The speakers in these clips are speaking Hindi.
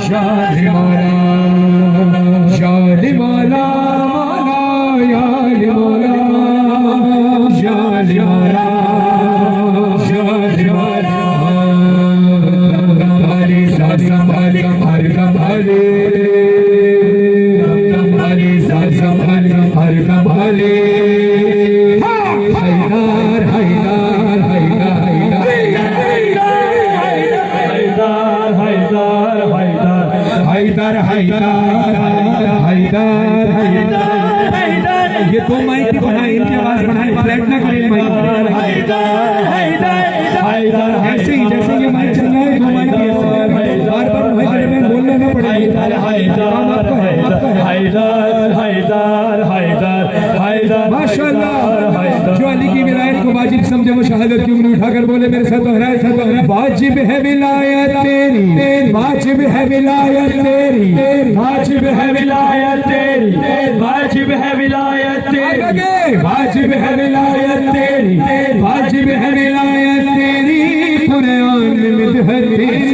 शादी मौला शादी मौला शादी मौला शादी मौला शादी मौला हमारी साथ संभाले हर संभाले हमारी साथ संभाले हर संभाले हैदर हैदर हैदर हैदर ये दो माइक की बढ़ाई इनकी आवाज बढ़ाई फ्लैट ना करें माइक ऐसे ही जैसे ये माइक चल रहा है दो माइक बार बार वही में बोलना ना पड़ेगा माशाअल्लाह जो अली की विलायत को वाजिब समझे वो शहादत की उंगली उठाकर बोले मेरे साथ दोहराए वाजिब है विलायत तेरी वाजिब है विलायत तेरी वाजिब है विलायत तेरी वाजिब है विलायत तेरी वाजिब है विलायत तेरी वाजिब है विलायत तेरी कुरान में हर तेरी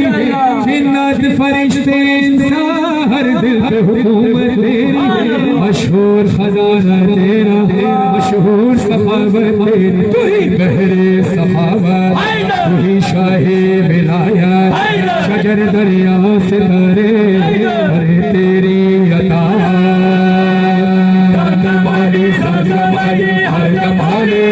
जिन्नात फरिश्ते इंसान हर दिल पे हुकूमत तेरी मशहूर खजाना तेरा मशहूर सखावत तेरी तू ही बहरे सखावत तू ही शाहे विलायत शजर दरिया सितारे अरे तेरी अता कमाली सजमाली हर कमाली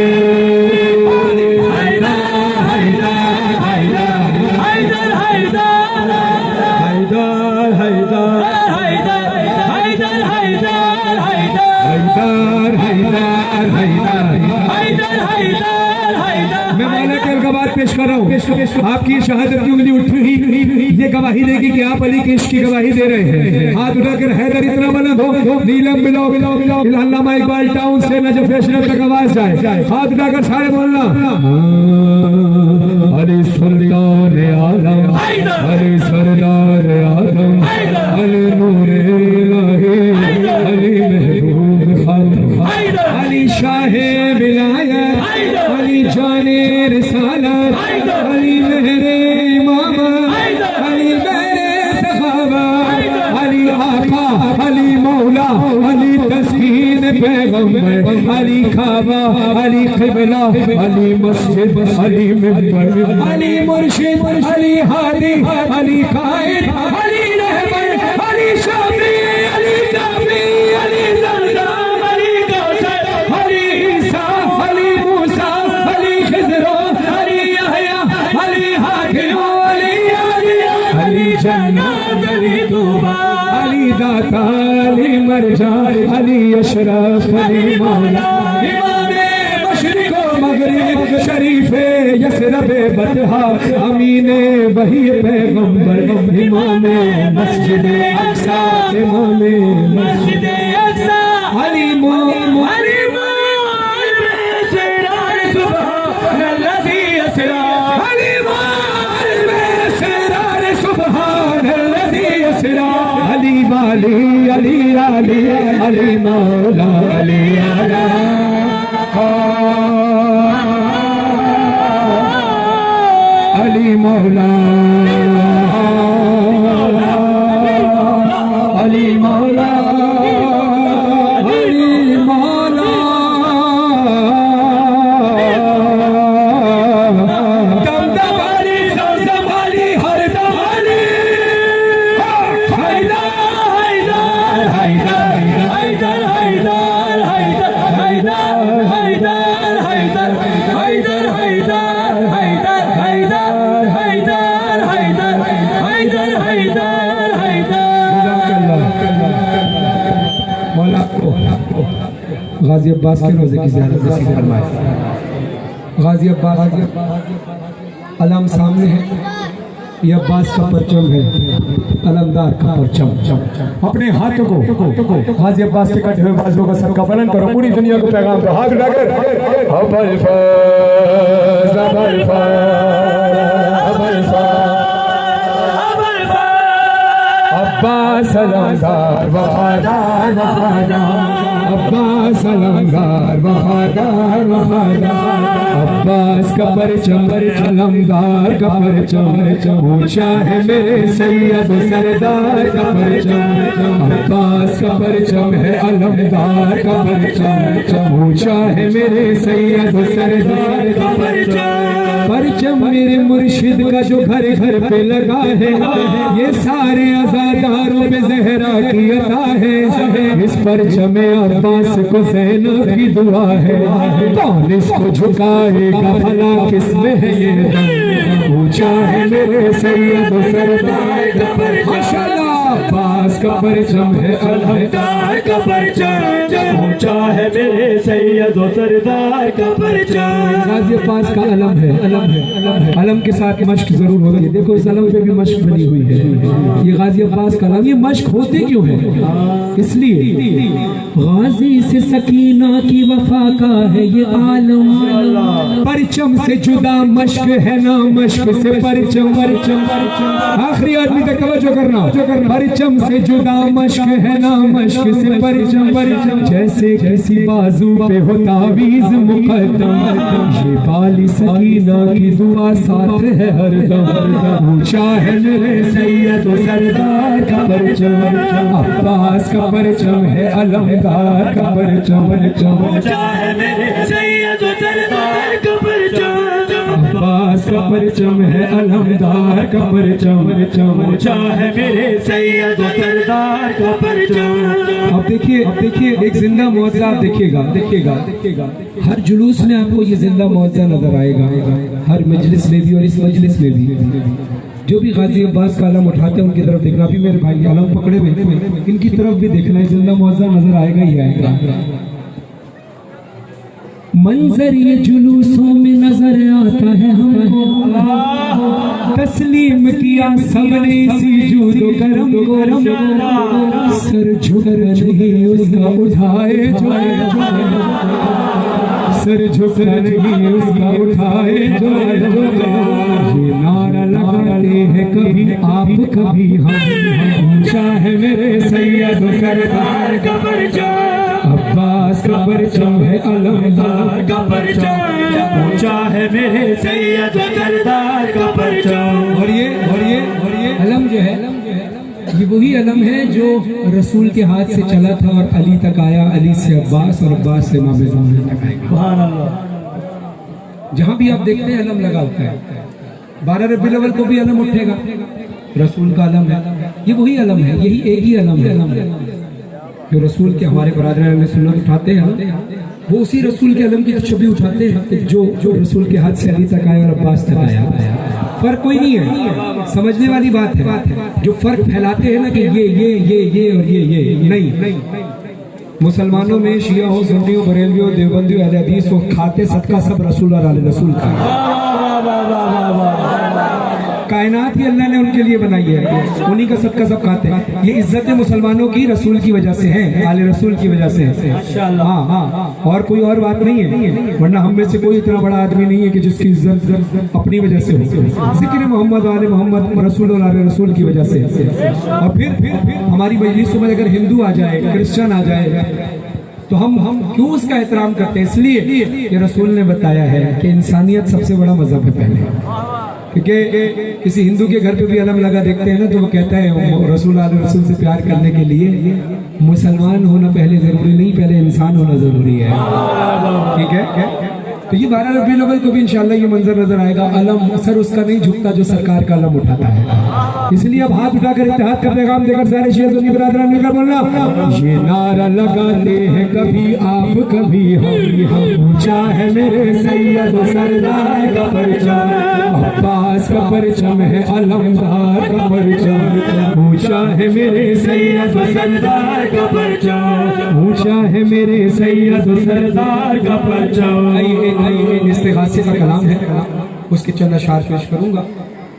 मैं मौला की गवाह पेश कर रहा हूँ आपकी शहादत की उंगली उठी हुई ये गवाही देगी कि आप अली के इश्क की गवाही दे रहे हैं हाथ उठाकर हैदर इतना बुलंद हो नीलम बिलो अल्लामा इकबाल टाउन से नजफ अशरफ तक आवाज जाए हाथ उठाकर सारे बोलना अली सुल्तान आलम अली सरदार आलम अली नूरे इलाही अली महबूब खातम अली शाहे विलायत अली जाने रिसालत अली मेरे इमाम अली मेरे सखावा अली आका अली मौला अली तस्कीन पैगंबर अली खाबा अली क़िबला अली मस्जिद अली मिंबर अली मुर्शिद अली हादी अली कायद अली रहबर अली शाफी अली काफी अली ज़मज़म अली कौसर अली ईसा अली मूसा अली खिज़र अली यहया अली हाकिम अली जन्नत अली तूबा अली दाता अली मरजा अली अशरफ अली मौला इमामे मशरिक़ व मग़रिब शरीफे यसरबे बतहा अमीने वही पैगंबर इमामे मस्जिदे अक़सा इमामे मस्जिदे अक़सा अली अली वाली अली अली अली मौला अली आला अली मौला अली मौला अली मौला दमदम अली ज़मज़म अली हरदम अली गाजी अब्बास के रोज़े की ज़ियारत नसीब फरमाए। गाजी अब्बास अलम सामने है, ये अब्बास का परचम है, अलमदार का परचम। अपने हाथों को गाजी अब्बास के कटे हुए बाजुओं का सदका बुलंद करो, पूरी दुनिया को पैगाम दो। हाथ उठाकर अब्बास अलमदार वफादार वफादार, अब्बास अलमदार वफादार वफादार, अब्बास का परचम अलमदार का परचम, ऊंचा है मेरे सैयद सरदार का परचम, अब्बास का परचम है अलमदार का परचम, ऊंचा है मेरे सैयद सरदार का परचम मेरे मुर्शिद का जो घर घर पे लगा है, ये सारे आजादारों पे ज़हरा की अता है। इस परचम अब्बास को ज़ैनब की दुआ है, कौन इसको झुकाएगा भला किसमें है ये दम, ऊंचा है मेरे सैयद सरदार का परचम, अब्बास का परचम है अलमदार का परचम, ऊंचा है मेरे सैयद सरदार का परचम। गाज़ी अब्बास का अलम है, अलम है, अलम है, अलम के साथ मश्क जरूर होती है। देखो इस अलम पे भी मश्क बनी हुई है, ये गाज़ी अब्बास का अलम। ये मश्क होते क्यों है? इसलिए गाज़ी से सकीना की वफा का है ये आलम, परचम से जुदा मश्क है ना मश्क से परचम, आखिरी आदमी तक तवज्जो करना, परचम से जुदा मश्क है ना मश्क से परचम, जैसे किसी बाजू पे हो तावीज़ मुक़द्दम, ये बाली सकीना की दुआ साथ है हरदम, ऊंचा है मेरे सैयद सरदार का परचम, अब्बास का परचम है अलमदार का परचम, ऊंचा है मेरे सैयद सरदार का परचम, अब्बास का परचम है अलमदार का परचम, ऊंचा है मेरे सैयद सरदार का परचम। अब देखिए एक जिंदा मौजज़ा आप देखिएगा, हर जुलूस में आपको ये जिंदा मौजज़ा नजर आएगा, हर मजलिस में भी और इस मजलिस में भी। जो भी गाज़ी अब्बास का अलम उठाते हैं उनकी तरफ देखना, भी मेरे भाई अलम पकड़े हुए इनकी तरफ भी देखना, है जिंदा मौजज़ा नजर आएगा ही आएगा। मंजर ये जुलूसों में नजर आता है हमको, तस्लीम किया सबने इसी जूद करम को, सर झुक नहीं उसका उठाए जो, सर झुक नहीं उसका उठाए जो, ये नारा लगाते हैं कभी आप कभी हम, ऊंचा है मेरे सैयद सरदार का परचम, अब्बास का परचम है अलमदार का परचम, ऊंचा है मेरे सैयद सरदार का परचम। और ये अलम जो है ये वही अलम है जो रसूल के हाथ से चला था और अली तक आया, अली से अब्बास और अब्बास से इमाम ज़माने तक आएगा। सुभान अल्लाह। जहाँ भी आप देखते हैं अलम लगा होता है, 12 रबीउल अव्वल को भी अलम उठेगा, रसूल का अलम है, ये वही अलम है, यही एक ही अलम है जो रसूल के हमारे बरादरान सुन्नत उठाते हैं, वो उसी रसूल के अलम की छवि उठाते हैं जो रसूल के हाथ से अली तक आया और अब्बास तक आया। फर्क कोई नहीं है, समझने वाली बात है। जो फर्क फैलाते हैं ना कि ये और ये नहीं, मुसलमानों में शिया हो, सुन्नी हो, बरेलवी हो, देवबंदी हो, अहले हदीस हो, खाते सदका सब रसूल और आले रसूल का। कायनात ही अल्लाह ने उनके लिए बनाई है, उन्हीं का सदका सब खाते हैं। ये इज्जत मुसलमानों की रसूल की वजह से है, आले रसूल की वजह से। हाँ, और कोई और बात नहीं है, वरना हम में से कोई इतना बड़ा आदमी नहीं है कि जिसकी इज्जत अपनी वजह से हो। जिक्र मोहम्मद आले मोहम्मद रसूल और आले रसूल की वजह से। और फिर हमारी मजलिसों में अगर हिंदू आ जाए, क्रिश्चियन आ जाए, तो हम क्यों उसका एहतराम करते हैं? इसलिए कि रसूल ने बताया है कि इंसानियत सबसे बड़ा मजहब है पहले। क्योंकि किसी हिंदू के घर पे भी अलम लगा देखते हैं ना, तो वो कहता है रसूल रसूल से प्यार करने के लिए मुसलमान होना पहले जरूरी नहीं, पहले इंसान होना जरूरी है। ठीक है? तो ये 12 रबीउल अव्वल को भी इंशाल्लाह ये मंजर नजर आएगा। अलम असर उसका नहीं झुकता जो सरकार का अलम उठाता है। इसलिए अब हाथ उठाकर इत्तेहाद का पैगाम देकर सारे शिया सुन्नी बिरादरान मिलकर बोलना, ये नारा लगाते हैं कभी आप कभी हम, ऊंचा है मेरे सैयद सरदार का परचम, अब्बास का परचम है अलमदार का परचम, ऊंचा है मेरे सैयद सरदार का परचम, ऊंचा है मेरे सैयद सरदार का परचम। इस्तिग़ासे का कलाम है, उसके चंद अशार पेश करूंगा,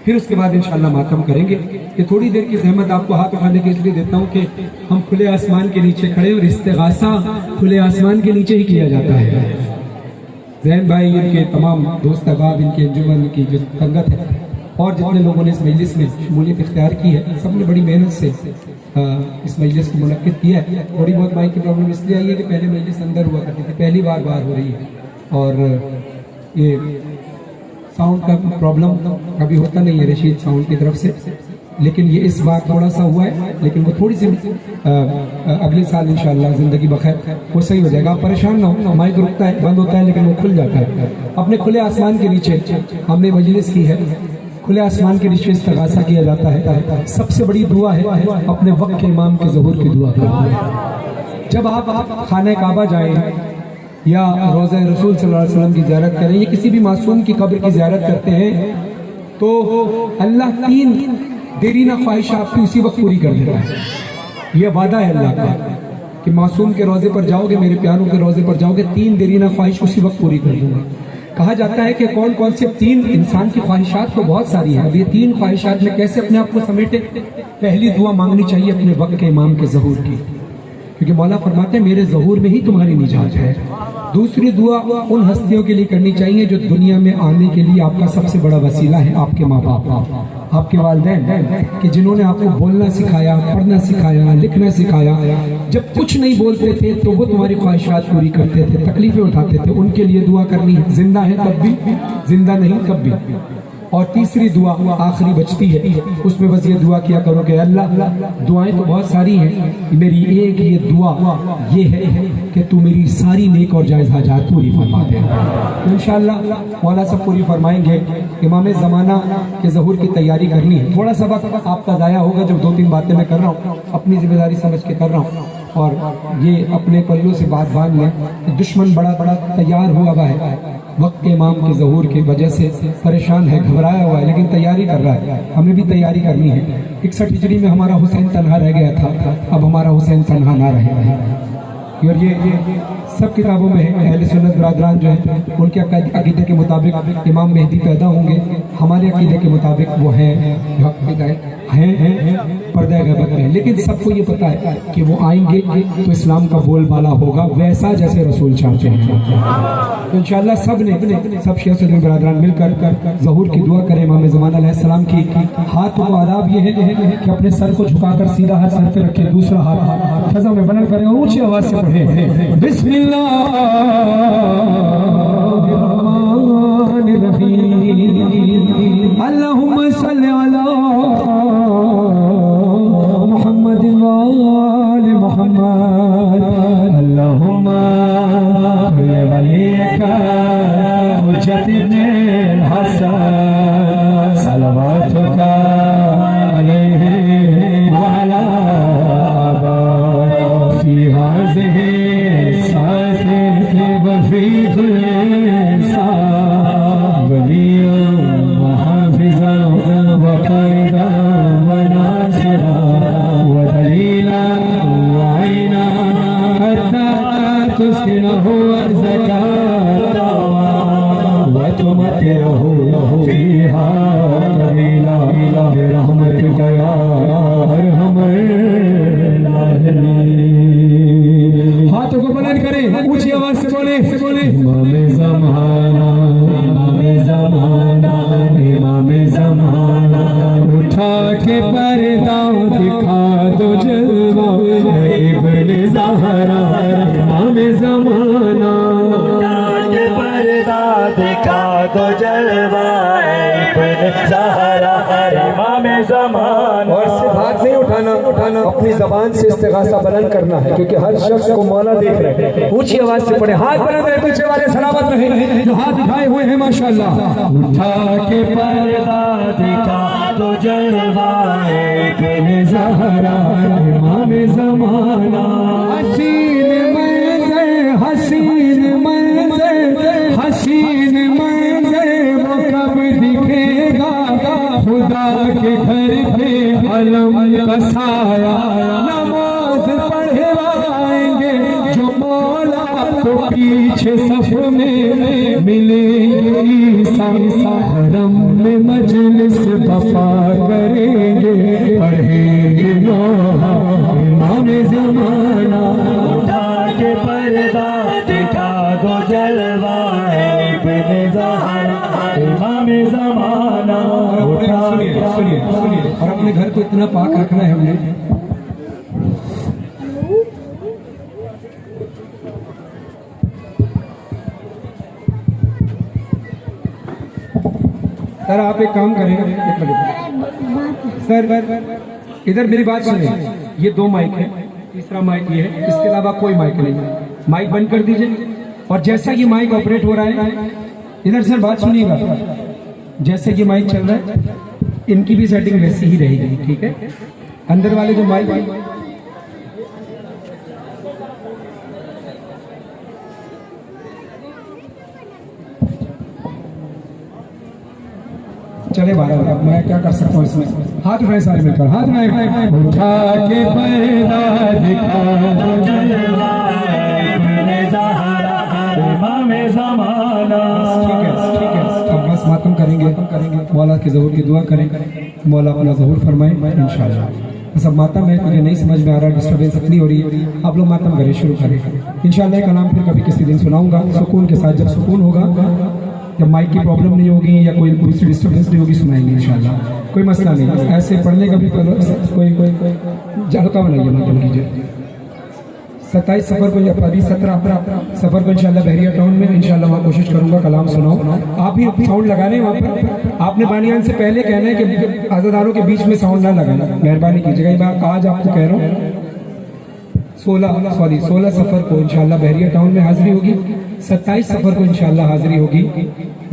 फिर उसके बाद इंशाअल्लाह मातम करेंगे। ये थोड़ी देर की ज़हमत आपको हाथ उठाने के इसलिए देता हूँ कि हम खुले आसमान के नीचे खड़े, और इस्तिग़ासा खुले आसमान के नीचे ही किया जाता है। ज़ैन भाई, इनके तमाम दोस्त अहबाब, इनके अंजुमन की जो संगत है, और जितने लोगों ने इस मजलिस में शमूलियत इख्तियार की है, सब ने बड़ी मेहनत से इस मजलिस को मुनक्किद किया है। थोड़ी बहुत माइक की प्रॉब्लम इसलिए आई है कि पहले मजलिस अंदर हुआ करती थी, पहली बार हो रही है, और ये साउंड का प्रॉब्लम कभी होता नहीं है रशीद साउंड की तरफ से, लेकिन ये इस बार थोड़ा सा हुआ है, लेकिन वो थोड़ी सी अगले साल इंशाअल्लाह ज़िंदगी बखैर वो सही हो जाएगा। आप परेशान ना हो, माइक रुकता है, बंद होता है, लेकिन वो खुल जाता है। अपने खुले आसमान के नीचे हमने मजलिस की है, खुले आसमान के नीचे इस्तिग़ासा किया जाता है। सबसे बड़ी दुआ है अपने वक्त के इमाम के ज़हूर की दुआ करना। जब आप खाने काबा जाएं या रोज़ा रसूल सल्लल्लाहु अलैहि वसल्लम की ज़ियारत करें या किसी भी मासूम की कब्र की ज़ियारत करते हैं, तो अल्लाह 3 देरीना ख्वाहिश आपकी उसी वक्त पूरी कर देता है। यह वादा है अल्लाह का कि मासूम के रोज़े पर जाओगे, मेरे प्यारों के रोज़े पर जाओगे, 3 देरीना ख्वाहिश उसी वक्त पूरी कर दूंगा। कहा जाता है कि कौन कौन से 3 इंसान की ख्वाहिशात तो बहुत सारी है, अब ये 3 ख्वाहिशात में कैसे अपने आप को समेटे। पहली दुआ मांगनी चाहिए अपने वक्त के इमाम के ज़हूर की, क्योंकि मौला फरमाते हैं मेरे ज़हूर में ही तुम्हारी निजात है। दूसरी दुआ उन हस्तियों के लिए करनी चाहिए जो दुनिया में आने के लिए आपका सबसे बड़ा वसीला है, आपके माँ बाप, आपके वालिदैन, कि जिन्होंने आपको बोलना सिखाया, पढ़ना सिखाया, लिखना सिखाया। जब कुछ नहीं बोलते थे तो वो तुम्हारी ख्वाहिशात पूरी करते थे, तकलीफें उठाते थे, उनके लिए दुआ करनी है, जिंदा है तब भी, जिंदा नहीं कब भी। और तीसरी दुआ आखिरी बचती है, उसमें बस ये दुआ किया करो कि अल्लाह, दुआएं तो बहुत सारी हैं, मेरी एक ये दुआ ये है कि तू मेरी सारी नेक और जायज़ हाजात पूरी फरमा दे। इंशाअल्लाह मौला सब पूरी फरमाएंगे। इमाम ज़माना के ज़हूर की तैयारी करनी है। थोड़ा सा वक्त आपका ज़ाया होगा जब 2-3 बातें मैं कर रहा हूँ, अपनी जिम्मेदारी समझ के कर रहा हूँ, और ये अपने पल्लों से बात बांध लें। दुश्मन बड़ा तैयार हुआ हुआ है, वक्त के इमाम के ज़हूर की वजह से परेशान है, घबराया हुआ है, लेकिन तैयारी कर रहा है। हमें भी तैयारी करनी है। 61 हिजरी में हमारा हुसैन तन्हा रह गया था, अब हमारा हुसैन तन्हा ना रहे। और ये सब किताबों में है। अहले सुन्नत बरादरान जो है उनके अकीदे के मुताबिक इमाम मेहदी पैदा होंगे, हमारे अकीदे के मुताबिक वो हैं पर्दा गैबत में। लेकिन सबको ये पता है कि वो आएंगे तो इस्लाम का बोलबाला होगा वैसा जैसे रसूल चाहते हैं। तो इंशाअल्लाह सब शिया सुन्नी बरादरान मिलकर ज़हूर की दुआ करें। इमाम ज़माना अलैहिस्सलाम की हाथ को आदाब ये है कि अपने सर को झुकाकर सीधा हाथ सर पे रखे, दूसरा हाथ फज़ा में बुलंद करें और ऊंची आवाज से पढ़े बिस्मिल्लाह अल्लाहुम्मा सल्लि अला मुहम्मद व आले मुहम्मद अल्लाहुम्मा वलिका हुज्जत इब्ने हसन सलवातुका अलैहि व अला आबा फी हाज़िहि साअति व फी कुल्ली साअ वलिय्यन व हाफ़िज़न व क़ाइदन व नासिरन व दलीलन व ऐनन हत्ता तुस्किनहु अर्ज़का व तुमत्तिअहु फ़ीहा तवीला बिरहमतिका या अरहमर राहिमीन। हाथों को बुलंद करें, ऊंची आवाज से बोले इमाम ज़माना इमाम ज़माना उठा के पर्दा दिखा दो जलवा इब्ने ज़हरा इमाम ज़माना उठा के पर्दा दिखा दो जलवा इब्ने ज़हरा इमाम ज़माना। और हाथ नहीं उठाना, अपनी ज़बान से इस्तिग़ासा बुलंद करना है, क्योंकि हर शख्स को मौला देख रहे हैं। ऊंची आवाज से पढ़े, हाथ बुलंद रहे, पीछे वाले सलामत रहे जो हाथ उठाए हुए हैं माशाअल्लाह। उठा के पर्दा दिखा दो जलवा इब्ने ज़हरा इमाम ज़माना। हसीन मंज़र हसीन मंज़र वो कब दिखेगा, खुदा के घर पे अलम का साया नमाज पढ़वाएंगे जो मौला, तो पीछे सफ में मिलेंगे ईसा, हरम में मजलिस बफा करेंगे पढ़ेंगे इमाम ज़माना। उठा के पर्दा दिखा दो जलवा इब्ने ज़हरा इमाम ज़माना। सुनिए और अपने घर को इतना पाक रखना है हमने सर आप एक काम करें, एक मिनट सर, इधर मेरी बात सुनिए। ये 2 माइक है, तीसरा माइक ये है, इसके अलावा कोई माइक नहीं है। माइक बंद कर दीजिए। और जैसा ये माइक ऑपरेट हो रहा है, इधर सर बात सुनिएगा, जैसे ये माइक चल रहा है इनकी भी सेटिंग वैसी ही रहेगी, ठीक है। अंदर वाले जो माइक चले 12 अब मैं क्या कर सकता हूँ इसमें। हाथ उठाए सारे मिलकर, हाथ उठाए, उठा के पर्दा दिखा ठीक है। अब बस मातम करेंगे, मौला के ज़हूर की दुआ करें, मौला अपना ज़हूर फरमाए इंशाल्लाह। बस अब मातम है, मुझे नहीं समझ में आ रहा, डिस्टर्बेंस इतनी हो रही है, आप लोग मातम करें, शुरू करें इंशाल्लाह। कलाम फिर कभी किसी दिन सुनाऊंगा सुकून के साथ, जब सुकून होगा, जब माइक की प्रॉब्लम नहीं होगी या कोई दूसरी डिस्टर्बेंस नहीं होगी, सुनाएंगे इंशाल्लाह, कोई मसला नहीं। ऐसे पढ़ने का भी कोई हल्का बनाइए, मातम कीजिए। 27 सफ़र को या 17 सफ़र को इंशाल्लाह बहरिया टाउन में इंशाल्लाह वहाँ कोशिश करूँगा कलाम सुनाऊँ। आप ही साउंड लगा रहे हैं वहाँ पर, आपने बानियान से पहले कहना है कि आज़ादारों के बीच में साउंड ना लगाना, मेहरबानी कीजिएगा। ये बात आज आपको कह रहा हूँ। 16 सफ़र को इंशाल्लाह बहरिया टाउन में हाज़िरी होगी। 27 सफ़र को इंशाल्लाह हाज़िरी होगी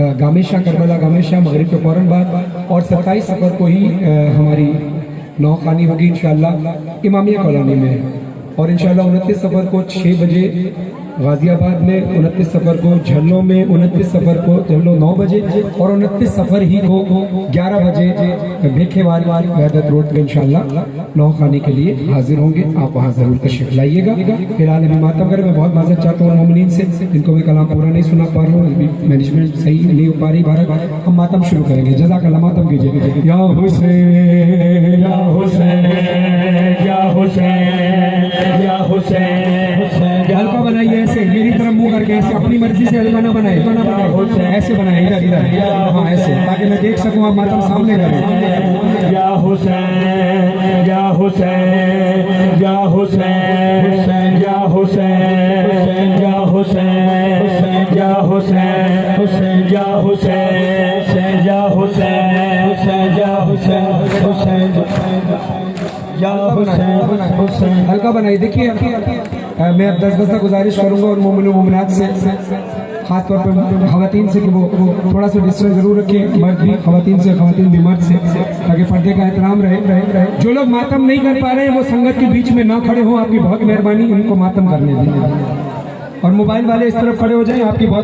गामेशा, करबला गामेशा, मगरिब के फ़ौरन बाद। और 27 सफ़र को ही हमारी नौखानी होगी इंशाल्लाह इमामिया कॉलोनी में। और इंशाल्लाह 29 सफ़र को 6 बजे गाजियाबाद में, 29 सफ़र को झल्लो में, 29 सफ़र को झल्लो 9 बजे, और 29 सफ़र ही को 11 बजे भेखेवाल वहदत रोड पर इंशाल्लाह नौखानी के लिए हाजिर होंगे। आप वहाँ ज़रूर तशरीफ़ लाइएगा। फिलहाल अभी मातम करें, मैं बहुत माज़रत चाहता हूँ मोमिनीन से, इनको मैं कलाम पूरा नहीं सुना पा रहा हूँ, मैनेजमेंट सही नहीं हो पा रही। भारत हम मातम शुरू करेंगे। जज़ाकल्लाह, मातम कीजिए। या हुसैन या हुसैन या हुसैन या हुसैन। हल्का बनाइए ऐसे, मेरी तरफ मुंह करके, ऐसे अपनी मर्जी से हल्का ना बनाए, ऐसे बनाए, इधर इधर, हाँ ऐसे, ताकि मैं देख सकूँ आप मातम सामने करें। या हुसैन या हुसैन या हुसैन या हुसैन या हुसैन या हुसैन या हुसैन या हुसैन या हुसैन या हुसैन। हल्का बनाइए। देखिए मैं अब 10 बजे गुजारिश करूंगा और मोमिनात से, खास तौर पर खवातीन से, कि वो थोड़ा सा डिस्टेंस जरूर रखें, मर्द भी खवातीन से, खवातीन भी मर्द से, ताकि पर्दे का एहतराम रहे। जो लोग मातम नहीं कर पा रहे हैं वो संगत के बीच में ना खड़े हो, आपकी बहुत मेहरबानी, इनको मातम करने दें। और मोबाइल वाले इस तरफ खड़े हो जाएं, आपकी बहुत